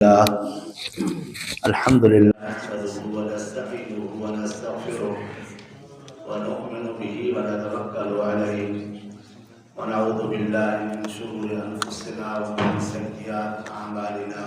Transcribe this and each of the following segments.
الحمد لله نحمده ونستعينه ونستغفره ونؤمن به ونتوكل عليه ونعوذ بالله من شرور انفسنا ومن سيئات اعمالنا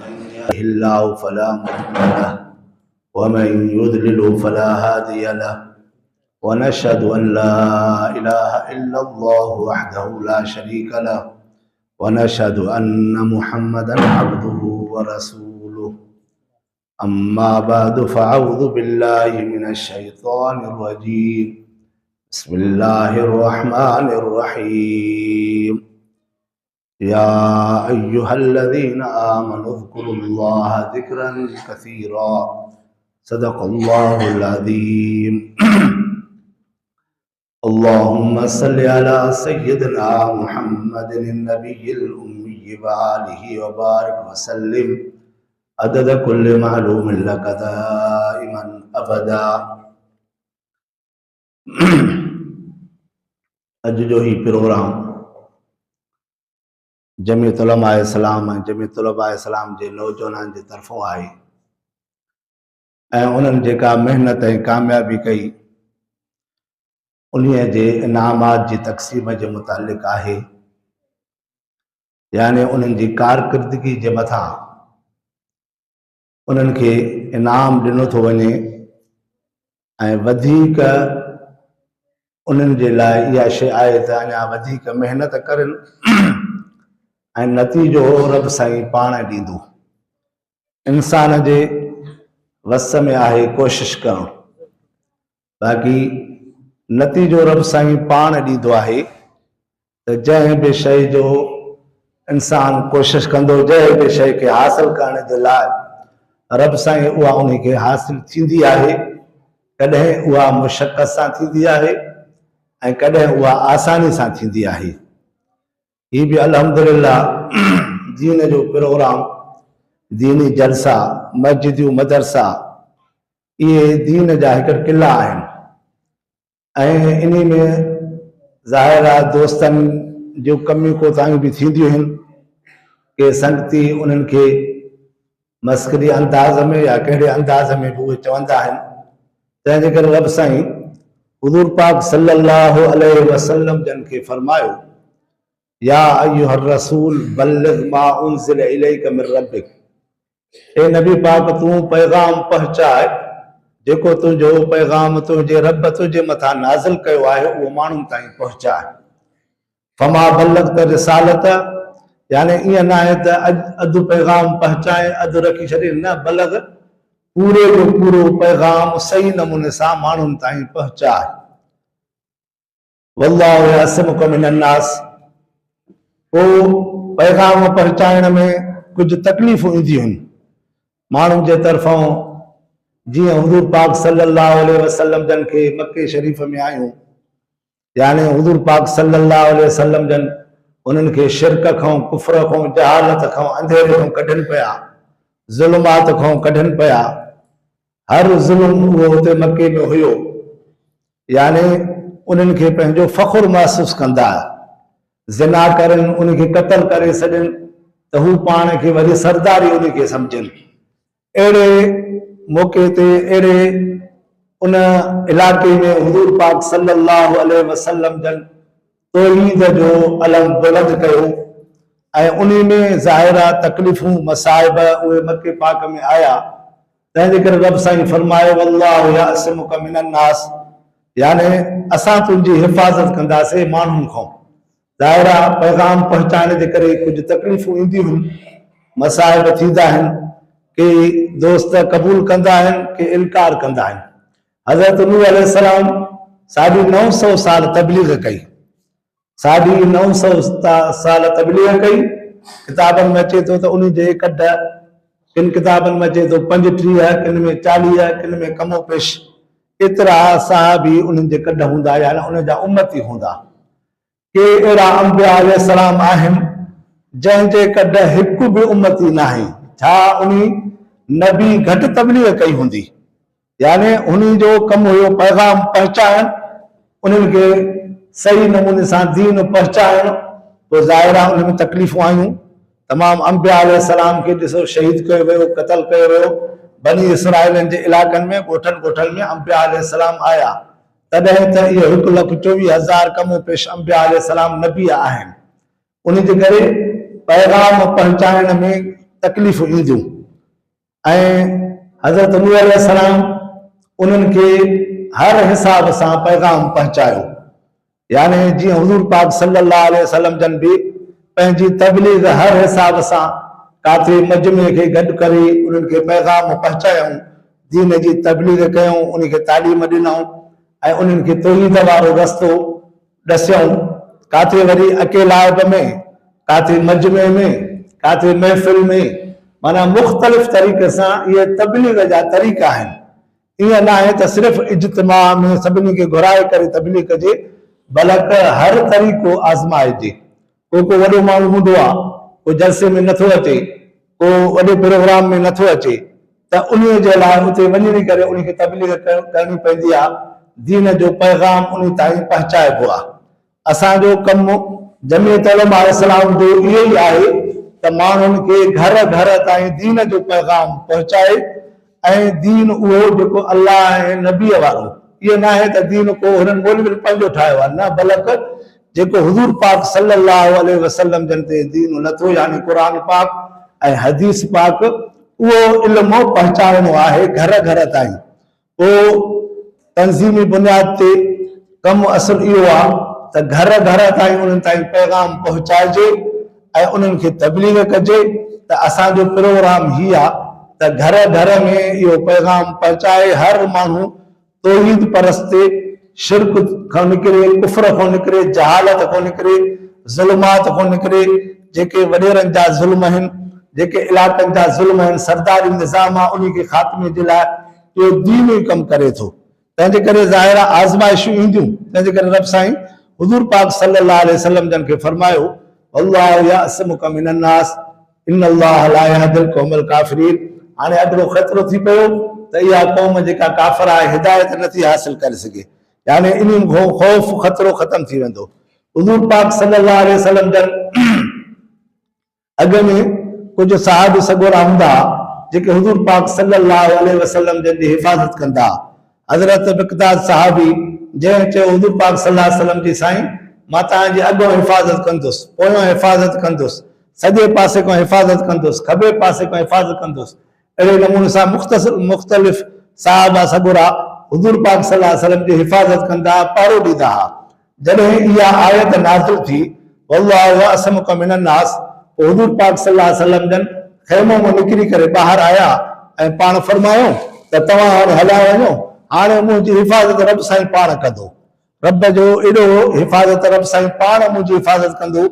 من يهده الله فلا مضل له ومن يضلل فلا هادي له ونشهد ان لا اله الا الله وحده لا شريك له ونشهد أن محمدا عبده ورسوله أما بعد فأعوذ بالله من الشيطان الرجيم بسم الله الرحمن الرحيم يا أيها الذين آمنوا اذكروا الله ذكرا كثيرا صدق الله العظيم اللهم صل على سيدنا محمد النبي الأمي وآله وبارك وسلم عدد كل معلوم لك دائما أبدا अॼु जो ही प्रोग्राम जमीयत उलमा इस्लाम जमीयत उलमा इस्लाम जे नौजवाननि जे तरफ़ों आहे ऐं उन्हनि जेका मेहनत ऐं कामयाबी कई उन्हीअ जे इनामात जी तक़सीम जे मुतालिक़ आहे। यानी उन्हनि जी कारकर्दगी जे मथां उन्हनि खे इनाम ॾिनो थो वञे ऐं वधीक उन्हनि जे लाइ इहा शइ आहे त अञा वधीक महिनत करनि ऐं नतीजो रब साईं पाण ॾींदो। इंसान जे वस में आहे कोशिश करणु, बाक़ी नतीजो रब साईं पाण ॾींदो आहे। त जंहिं बि शइ जो इंसान कोशिश कंदो, जंहिं बि शइ खे हासिल करण जे लाइ रब साईं उहा उन खे हासिल थींदी आहे। कॾहिं उहा मुशक़त सां थींदी आहे ऐं कॾहिं उहा आसानी सां थींदी आहे। हीअ बि अल्हम्दुलिल्लाह दीन जो प्रोग्राम, दीनी जलसा, मस्जिदियूं, मदरसा, इहे दीन जा हिकिड़ा किला आहिनि ऐं इन में ज़ाहिर आहे दोस्तनि जूं कमियूं कोताहियूं बि थींदियूं आहिनि के संगती उन्हनि खे मस्करी अंदाज़ में या कहिड़े अंदाज़ में बि उहे चवंदा आहिनि। तंहिंजे करे रब साईं हुज़ूर पाक सल्लल्लाहु अलैहि वसल्लम जन खे फरमायो, या अय्युहर रसूल बल्लिग मा उनज़िल इलैका मिन रब्बिक, ए नबी पाक तूं पैगाम पहुचाए जेको तुंहिंजो पैगाम तुंहिंजे रब तुंहिंजे मथां नाज़िल कयो आहे उहो माण्हुनि ताईं पहुचाए। फमा बल्लगत रिसालत, यानी ईअं न आहे त अधु पैगाम पहुचाए अधु रखी छॾे, न, बलग पूरे जो पूरो पैगाम सही नमूने सां माण्हुनि ताईं पहुचाए। वल्लाहु यअसिमुका मिनन्नास, पोइ पैगाम पहुचाइण में कुझु तकलीफ़ूं ईंदियूं आहिनि माण्हुनि जे तरफ़ां। जीअं हुज़ूर पाक सल्लल्लाहु अलैहि वसल्लम जन खे मक्के शरीफ़ में आयूं, यानी हुज़ूर पाक सल्लल्लाहु अलैहि वसल्लम जन उन्हनि खे शिरक खां, कुफ्र खां, जहालत खां, अंधेरे खां कढनि पिया, ज़ुल्मात खां कढनि पिया। हर ज़ुल्म उहो हुते मक्के में हुयो, यानी उन्हनि खे पंहिंजो फ़ख़ुरु महसूसु कंदा। ज़िना करनि, उनखे क़त्ल करे छॾनि त हू पाण खे वरी सरदारी उन खे सम्झनि। अहिड़े मौक़े ते, अहिड़े उन इलाइक़े में हुज़ूर पाक सल्लल्लाहु अलैहि वसल्लम जन तौहीद जो अलम बुलंद कयो ऐं उन में ज़ाहिरा तकलीफ़ूं, मसाइब उहे मके पाक में आया। तंहिंजे करे रब साईं फरमायो, वल्लाहु यअसिमुका मिनन्नास, यानी असां तुंहिंजी हिफ़ाज़त कंदासीं माण्हुनि खां। ज़ाहिरा पैगाम पहुचाइण जे करे कुझु तकलीफ़ूं ईंदियूं आहिनि, मसाइब थींदा आहिनि, के दोस्त क़बूल कंदा आहिनि, के इनकार कंदा आहिनि। हज़रत नूह अलैहिस्सलाम 950 साल तबलीग कई, 950 साल तबलीग कई। किताबनि में अचे थो त उन जे कढ, किन किताबनि में अचे थो 35, किन में 40, किन में कमो पेश एतिरा सहाबी उन्हनि जे कढ हूंदा, यानी उन जा उम्मती हूंदा। के अहिड़ा अंबिया अलैहिस्सलाम आहिनि जंहिंजे कढ हिकु बि उम्मती न आहे। छा उन नबी घटि तबलीग कई हूंदी? यानी उन जो कमु हुयो पैगाम पहुचाइण, उन्हनि खे सही नमूने सां दीन पहुचाइण। तो ज़ाहिर आहे उन में तकलीफ़ूं आयूं, तमाम अंबिया अलैहिस्सलाम के ॾिसो शहीद कयो वियो, क़त्ल कयो वियो। बनी इसराइलनि जे इलाक़नि में ॻोठनि ॻोठनि में अंबिया अलैहिस्सलाम आया, तॾहिं त इहो 1,24,000 कमो पेश अंबिया अलैहिस्सलाम नबी आहिनि। उन जे करे पैगाम पहुचाइण में तकलीफ़ ईंदियूं ऐं हज़रत नूह अलैहिस्सलाम उन्हनि खे हर हिसाब सां पैगाम पहुचायो। यानी जीअं हुज़ूर पाक सल्लल्लाहु अलैहि वसल्लम जन भी पंहिंजी तबलीग हर हिसाब सां काथे मजमे खे गॾु करे उन्हनि खे पैगाम पहुचायूं, दीन जी तबलीग कयूं, उनखे तालीम ॾिनऊं ऐं उन्हनि खे तौहीद वारो रस्तो ॾसियऊं। काथे वरी अकेलाइब में, काथे मजमे में, काथे महफ़िल में, माना मुख़्तलिफ़ तरीक़े सां इहे तबलीग जा तरीक़ा आहिनि। ईअं न आहे त सिर्फ़ु इज्तिमा में सभिनी खे घुराए करे तबलीग कजे, बल्कि हर तरीक़ो आज़माइजे। को वॾो माण्हू हूंदो आहे, को जलसे में नथो अचे, को वॾे प्रोग्राम में नथो अचे, त उन जे लाइ उते वञी करे उनखे तबलीग करणी पवंदी आहे, दीन जो पैगाम उन ताईं पहुचाइबो आहे। असांजो कमु जमीयत उलमा इस्लाम जो इहो ई आहे त माण्हुनि खे घर घर ताईं दीन जो पैगाम पहुचाए ऐं दीन उहो जेको अल्लाह ऐं नबीअ वारो, इहो न आहे त दीन को हुननि मौलवियुनि पंहिंजो ठाहियो आहे, न, बल्कि जेको हुज़ूर पाक सल्लल्लाहु अलैहि वसल्लम जन ते दीन लथो, यानी क़ुरान पाक ऐं हदीस पाक, उहो इल्मु पहुचाइणो आहे घर घर ताईं। पोइ तंज़ीमी बुनियाद ते कमु असुल इहो आहे त घर घर ताईं उन्हनि ताईं पैगाम पहुचाइजे ऐं उन्हनि खे तबलीग कजे। त असांजो प्रोग्राम ही आहे त घर घर में इहो पैगाम पहुचाए हर माण्हू तौहीद परस्ते, शिरक खां निकिरे, कुफ्र खां निकिरे, जहालत खां निकिरे, ज़ुल्मात खां निकिरे, जेके वॾेरनि जा ज़ुल्म आहिनि, जेके इलाक़नि जा ज़ुल्म आहिनि, सरदारी निज़ाम आहे, उन खे ख़ात्मे जे लाइ इहो दीनी कमु करे थो। तंहिंजे करे ज़ाहिर आहे आज़माइशूं ईंदियूं। तंहिंजे करे रब साईं हुज़ूर पाक सल्लल्लाहु अलैहि वसल्लम जन खे फरमायो, अल्लाहु यअसिमुका मिनन्नास इन्नल्लाह ला यहदिल क़ौमल काफ़िरीन। हाणे अॻिलो ख़तरो थी पियो त इहा क़ौम जेका काफ़िर आहे हिदायत नथी हासिल करे सघे, यानी इन ख़ौफ़ ख़तरो ख़त्म थी वेंदो। हुज़ूर पाक सल्लल्लाहु अलैहि वसल्लम जन अॻ में कुझु सहाबी सॻोरा हूंदा जेके हुज़ूर पाक सल्लल्लाहु अलैहि वसल्लम जन जी हिफ़ाज़त कंदा। हज़रत मिक़दाद सहाबी जंहिं चयो हुज़ूर पाक सल्लल्लाहु अलैहि वसल्लम जी साईं मां तव्हांजी अॻों हिफ़ाज़त कंदुसि, पोयों हिफ़ाज़त कंदुसि, सॼे पासे खां हिफ़ाज़त कंदुसि, खॿे पासे खां हिफ़ाज़त कंदुसि। अहिड़े नमूने सां मुख़्तलिफ़ सहाबा सॻोरा हुज़ूर पाक सल्लल्लाहु अलैहि वसल्लम जी हिफ़ाज़त कंदा, पारो ॾींदा हुआ। जॾहिं इहा आयत नाज़िल थी, वल्लाहु यअसिमुका मिनन्नास, हुज़ूर पाक सल्लल्लाहु अलैहि वसल्लम जन ख़ैमो मां निकिरी करे ॿाहिरि आया ऐं पाण फरमायो त तव्हां हाणे हलिया वञो, हाणे मुंहिंजी हिफ़ाज़त रब साईं पाण कंदो। रब जो एॾो हिफ़ाज़त रब साईं पाण मुंहिंजी हिफ़ाज़त कंदो।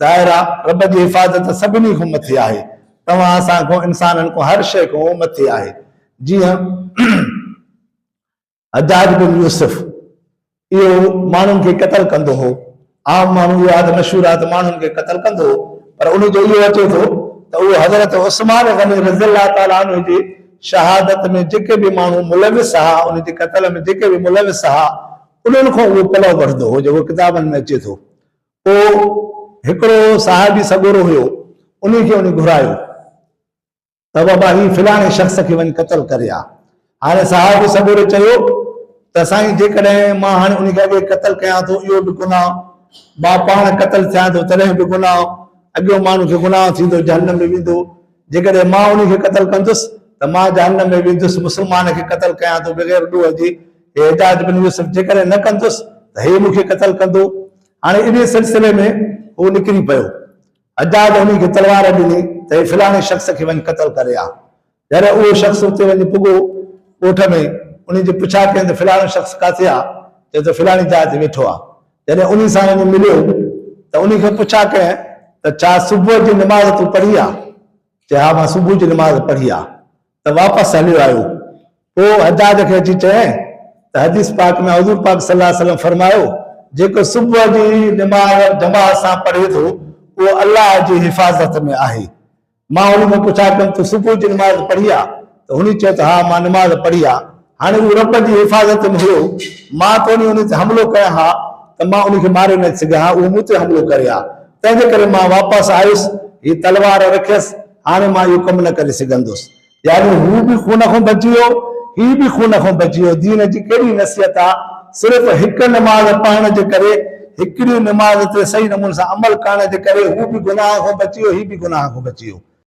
ज़ाहिर आहे रब जी हिफ़ाज़त सभिनी खां मथे आहे, तव्हां असां खां, इंसाननि खां, हर शइ खां मथे आहे। जीअं हज्जाज बिन यूसुफ इहो माण्हुनि खे क़त्ल कंदो हो, आम माण्हू इहो आहे मशहूर आहे त माण्हुनि खे क़त्ल कंदो हो, पर उन जो इहो अचे थो त उहो हज़रत उस्मान गनी रज़ियल्लाहु ताला अन्हु जी शहादत में जेके बि माण्हू मुलविस हुआ, उन जे क़त्ल में जेके बि मुलविस हुआ, उन्हनि खां उहो पलव वठंदो हो, जेको किताबनि में अचे थो। पोइ हिकिड़ो साहिबी सॻोरो हुयो, उन खे उन घुरायो त बाबा ही फिलाणे शख़्स खे वञी क़त्ल करे आ। हाणे साहिबी सॻोरे चयो त साईं जेकॾहिं मां हाणे उनखे अॻे क़त्ल कयां थो, इहो बि गुनाह, मां पाण क़त्ल थियां थो तॾहिं बि गुनाह, अॻियो माण्हू खे गुनाह थींदो, जहन्नम में वेंदो। जेकॾहिं मां उनखे क़त्ल कंदुसि त मां जहन्नम में वेंदुसि, मुस्लमान खे क़त्ल कयां थो बग़ैर ॾोह जे। हज्जाज बिन यूसुफ जेकॾहिं न कंदुसि त हे मूंखे क़त्ल कंदो। हाणे इन सिलसिले में उहो निकिरी पियो, हज्जाज उन खे तलवार ॾिनी त हे फिलाणे शख़्स खे वञी क़त्ल करे आ। जॾहिं उहो शख़्स उते वञी पुॻो ॻोठ में, उन जी पुछा कयईं त फिलाणो शख़्स किथे आहे, चए त फिलाणी जाइ ते वेठो आहे। जॾहिं उन सां वञी मिलियो त उन खे पुछा कयईं त छा सुबुह जी निमाज़ तूं पढ़ी आहे? चए हा मां सुबुह जी निमाज़ पढ़ी आहे। त वापसि हलियो आयो। पोइ हज्जाज खे अची चयईं त हदीस पाक में हुज़ूर पाक सल्लल्लाहु अलैहि वसल्लम फरमायो, जेको सुबुह जी निमाज़ जमात सां पढ़े थो उहो अल्लाह जी हिफ़ाज़त में आहे। मां हुन खां पुछा कयुमि तूं सुबुह जी निमाज़ पढ़ी आहे? त हुन चयो त हा मां निमाज़ पढ़ी आहे। हाणे उहो रब जी हिफ़ाज़त में हुयो, मां त उन ते हमिलो कयां हा त मां उनखे मारे न सघां हा, उहो मूं ते हमिलो करे हा। तंहिंजे करे मां वापसि आयुसि ही तलवार रखियसि, हाणे मां इहो कमु न करे सघंदुसि। यानी हू बि खून खां बची वियो, ही बि खून खां बची वियो। दीन जी कहिड़ी नसीहत आहे, सिर्फ़ु हिकु नमाज़ पढ़ण जे करे, हिकिड़ी नमाज़ ते सही नमूने सां अमल करण जे करे हू बि गुनाह खां बची वियो, ही बि गुनाह खां बची वियो।